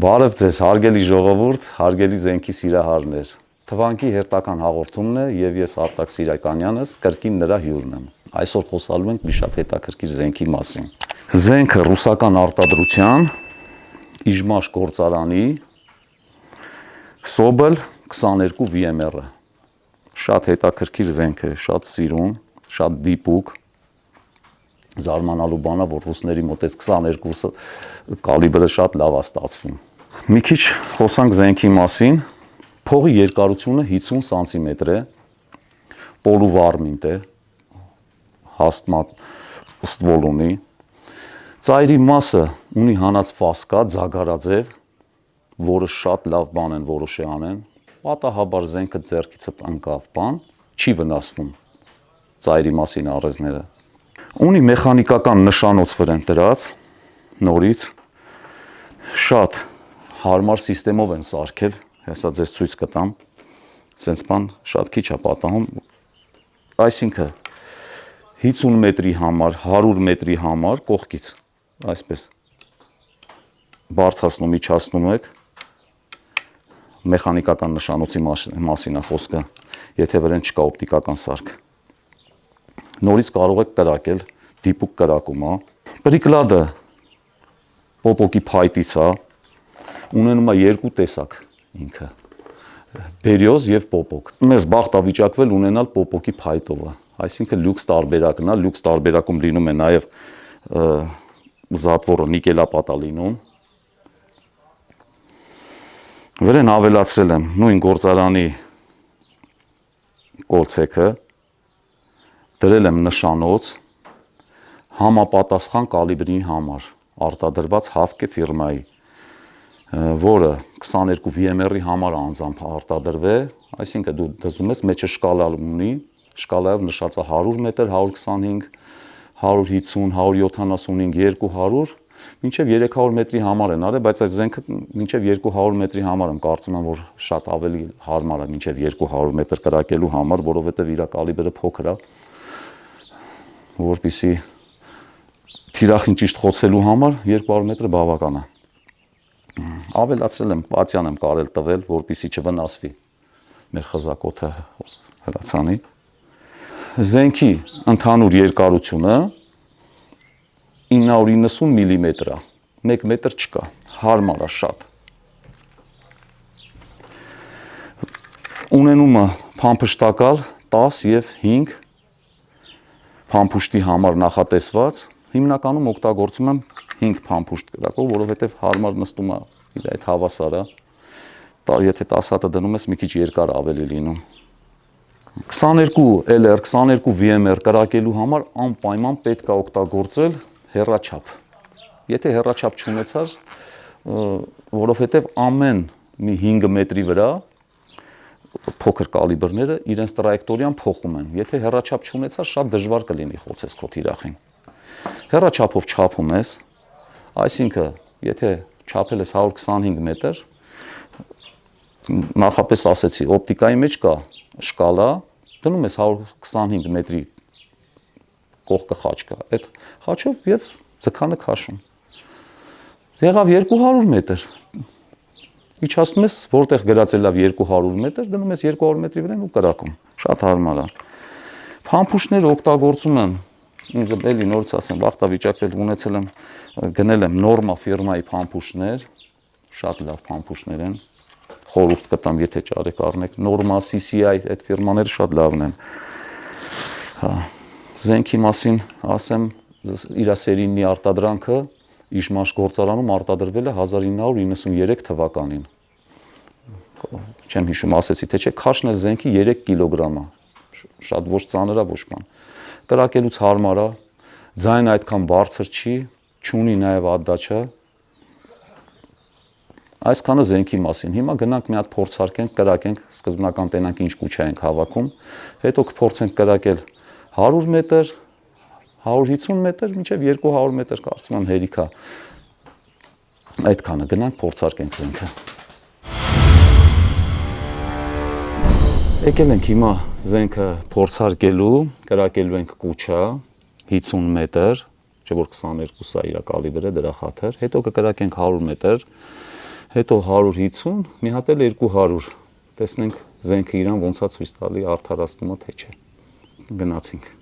Բարև ձեզ, հարգելի ժողովուրդ, հարգելի զենքի սիրահարներ։ Թվանքի հերթական հաղորդումն է եւ ես Արտակ Սիրականյանս կրկին նրա հյուրն եմ։ Այսօր խոսալու ենք մի շատ հետաքրքիր զենքի մասին։ Զենքը ռուսական արտադրության Իժմաշ գործարանի Sobel 22 VMR-ը։ Շատ հետաքրքիր զենք է, շատ սիրուն, շատ դիպուկ։ Զարմանալու բան է, որ ռուսների մոտից 22 կալիբրը շատ լավ է ստացվում։ Մի քիչ խոսանք զենքի մասին։ Փողի երկարությունը 50 սանտիմետր է, պոլուվարմինտ է, հաստմատ ստվոլ ունի։ Ծայրի մասը ունի հանած ֆասկա, ձագարաձև, որը շատ լավ բան են որոշի անեն։ Պատահաբար զենքը ձեռքիցդ ընկավ բան, չի վնասվում ծայրի մասին առեզները։ Ունի մեխանիկական նշանոց վրան դրած, նորից, շատ հարմար սիստեմով են սարքել, հեսա ձեզ ցույց կտամ, սենց բան շատ քիչ է պատահում, այսինքն 50 մետրի համար, 100 մետրի համար կողքից, այսպես, բարձրացնում, իջացնում եք, մեխանիկական նշանոցի մասին է խոսքը, եթե վրան չկա օպտիկական սարք։ Նորից կարող եք կրակել, դիպուկ կրակում է։ Պրիկլադը պոպոկի փայտից է, ունենում է երկու տեսակ ինքը, բերյոզ եւ պոպոկ։ Մեզ բախտ է վիճակվել ունենալ պոպոկի փայտովը, այսինքն լյուքս տարբերակն է, լյուքս տարբերակում լինում է նաեւ զատվորը նիկելապատ է լինում։ Վրան ավելացրել եմ նույն գործարանի կոլցեքը, դրել եմ նշանոց, համապատասխան կալիբրի համար, արտադրված Havke ֆիրմայի, որը 22 VMR-ի համար անձամբ արտադրվել, այսինքն դու դզում ես մեջը շկալա ունի, շկալայով նշած է 100 մետր, 125, 150, 175, 200, մինչև 300 մետրի համար են արել, բայց այս զենքը մինչև 200 մետրի համար եմ կարծում եմ, որ շատ ավելի հարմար է մինչև 200 մետր կրակելու համար, որովհետև իր կալիբրը փոքր է, որպեսզի թիրախին ճիշտ խոցելու համար 200 մետրը բավական է։ Ավելացրել եմ, պատյան եմ կարել տվել, որպեսզի չվնասվի մեր խզակոթը հրացանի։ Զենքի ընդհանուր երկարությունը 990 մմ է, 1 մետր չկա, հարմար է շատ։ Ունենում է փամփշտակալ 10 եւ 5 փամփուշտի համար նախատեսված, հիմնականում օգտագործում եմ 5 փամփուշտ կրակով, որովհետեւ հարմար նստում է իր այդ հավասարը, եթե 10 հատը դնում ես մի քիչ երկար ավելի լինում։ 22 LR, 22 VMR կրակելու համար անպայման պետք է օգտագործել հեռաչափ։ Եթե հեռաչափ չունեցար, որովհետև ամեն մի 5 մետրի վրա փոքր կալիբրները իրենց տրայեկտորիան փոխում են։ Եթե հեռաչափ չունեցար, շատ դժվար կլինի խոցես քո թիրախին։ Հեռաչափով չափում ես, այսինքն, եթե չափել ես 125 մետր, նախապես ասեցի, օպտիկայի մեջ կա շկալա, դնում ես 125 մետրի կողքը խաչ կա, այդ խաչով եւ ձգանը քաշում։ Եղավ 200 մետր։ Իջացնում ես, որտեղ գրած է լավ 200 մետր, դնում ես 200 մետրի վրան ու կրակում։ Շատ հարմար է։ Փամփուշտները օգտագործում եմ, ինձ էլի նորից ասեմ, վախտա վիճակվել ունեցել եմ, գնել եմ Norma ֆիրմայի փամփուշտներ, շատ լավ փամփուշտներ են։ Խորհուրդ կտամ, եթե ճարեք առնեք, Norma, CCI, այդ ֆիրմաները շատ լավն են։ Հա, զենքի մասին ասեմ, իր սերիի արտադրանքը Իժմաշ գործարանում արտադրվել է 1993 թվականին։ Չեմ հիշում, ասեցի, թե չէ, քաշն էլ զենքի 3 կիլոգրամ է, շատ ոչ ծանր է, ոչ բան։ Կրակելուց հարմար է, ձայնը այդքան բարձր չի, չունի նաև ադաչը։ Այսքանը զենքի մասին։ Հիմա գնանք մի հատ փորձարկենք, կրակենք, սկզբնական տենանք ինչ կուչա ենք հավաքում, հետո կփորձենք կրակել 100 մետր, 150 մետր, մինչև 200 մետր կարծում եմ հերիք է։ Այդքանը գնանք փորձարկենք զենքը։ Եկել ենք հիմա զենքը փորձարկելու, կրակելու ենք կուչա 50 մետր, չէ որ 22-ը իր կալիբրը դրա խաթր, հետո կկրակենք 100 մետր, հետո 150, մի հատ էլ 200, տեսնենք զենքը իրան ոնց է ցույց տալի արդարացնում է թե չէ, գնացինք։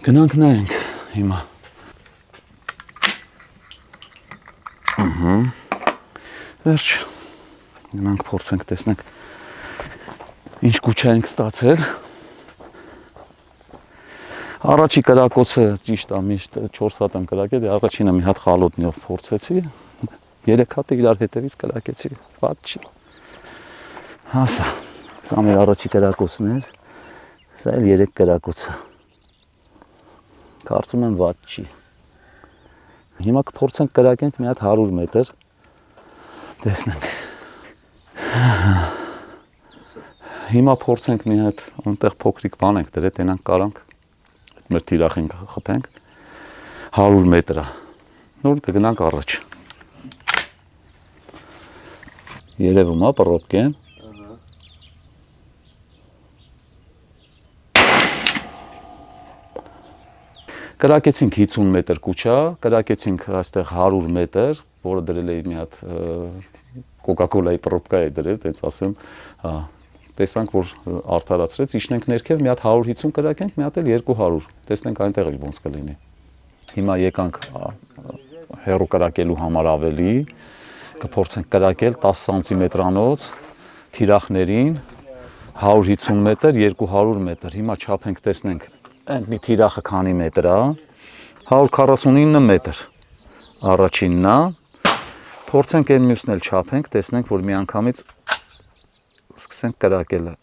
Գնանք նայենք հիմա։ Վերջ, գնանք փորձենք տեսնենք ինչ կուչա ենք ստացել։ Առաջի կրակոցը ճիշտ է, միշտ 4 հատ եմ կրակել, առաջինը մի հատ խալոտնյով փորձեցի, 3 հատը իրար հետևից կրակեցի, վատ չի։ Հասա, սա մեր առաջի կրակոցն էր, սա էլ 3 կրակոցը։ Կարծում եմ վատ չի։ Հիմա կփորձենք կրակենք մի հատ 100 մետր, տեսնենք։ Հիմա փորձենք մի հատ այնտեղ փոքրիկ բան ենք դրել, տենանք կարանք մեր թիրախին խփենք 100 մետր է։ Նոր կգնանք առաջ։ Երևում է պռոպկեն։ Կրակեցինք 50 մետր կուչա, կրակեցինք այստեղ 100 մետր, որը դրել էի մի հատ կոկա-կոլայի պռոպկա է դրել, տենց ասեմ, տեսանք, որ արդարացրեց, իջնենք ներքև, մի հատ 150 կրակենք, մի հատ էլ 200, տեսնենք այնտեղ էլ ոնց կլինի։ Հիմա եկանք հեռու կրակելու համար ավելի, կփորձենք կրակել 10 սանտիմետրանոց թիրախներին, 150 մետր, 200 մետր, հիմա չափենք, տեսնենք Այդ մի թիրախը քանի մետր է, 149 մետր առաջինն է, փորձենք այն մյուսն էլ չափենք, տեսնենք, որ մի անգամից սկսենք կրակելը,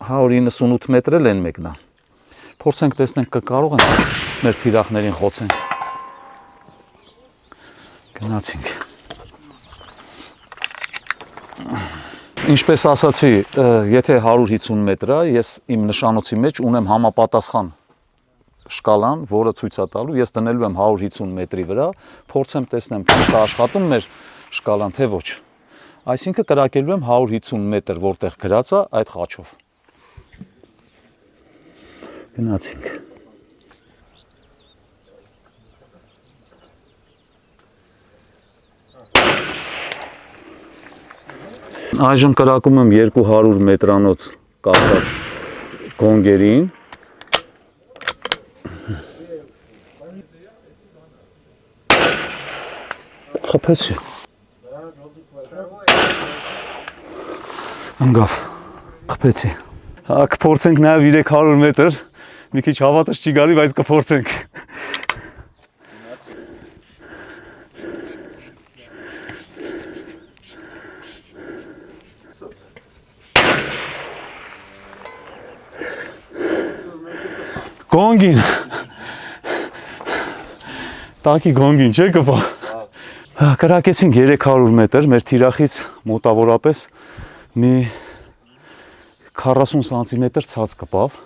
198 մետր էլ են մեկն է, փորձենք տեսնենք կկարող ենք մեր թիրախներին խոցենք, գնացինք։ Ինչպես ասացի, եթե 150 մետր է, ես իմ նշանոցի մեջ ունեմ համապատասխան շկալան, որը ցույց է տալու, ես դնելու եմ 150 մետրի վրա, փորձեմ տեսնեմ ճիշտ է աշխատում մեր շկալան, թե ոչ։ Այսինքն կրակելու եմ 150 մետր, որտեղ գրած է այդ խաչով։ Գնացինք։ Այժմ կրակում եմ 200 մետրանոց կապված գոնգերին։ Խփեցի։ Անգավ, խփեցի։ Կփորձենք նաև 300 մետր, մի քիչ հավատս չի գալի, բայց կփորձենք։ Գոնգին, տակի գոնգին չէ կպա, կրակեցինք 300 մետր, մեր թիրախից մոտավորապես մի 40 սանտիմետր ցած կպավ,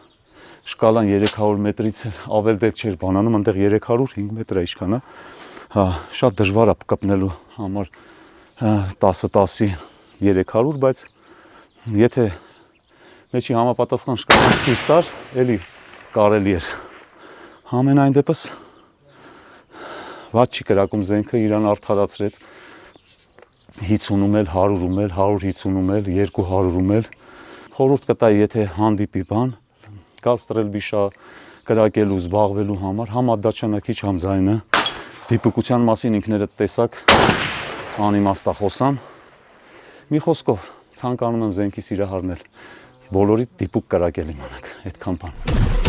շկալան 300 մետրից ավել դեպ չէր բանանում, այնտեղ 305 մետր է ինչքան է, շատ դժվար է կպնելու համար 10-10-ի 300, բայց եթե մեջի համապատասխան շկալան ցույց տար, էլի կարելի էր, ամենայն դեպս վատ չի կրակում զենքը, իրան արդարացրեց 50-ում էլ, 100-ում էլ, 150-ում էլ, 200-ում էլ, խորհուրդ կտայի, եթե հանդիպի բան, գալ ստրելբիշա կրակելու, զբաղվելու համար, համ ադաչանակիչ, համ ձայնը, դիպուկության մասին ինքներդ տեսակ, անիմաստա խոսամ, մի խոսքով ցանկանում եմ զենքի սիրահարնել, բոլորի դիպուկ կրակել իմանաք, այդքան բան։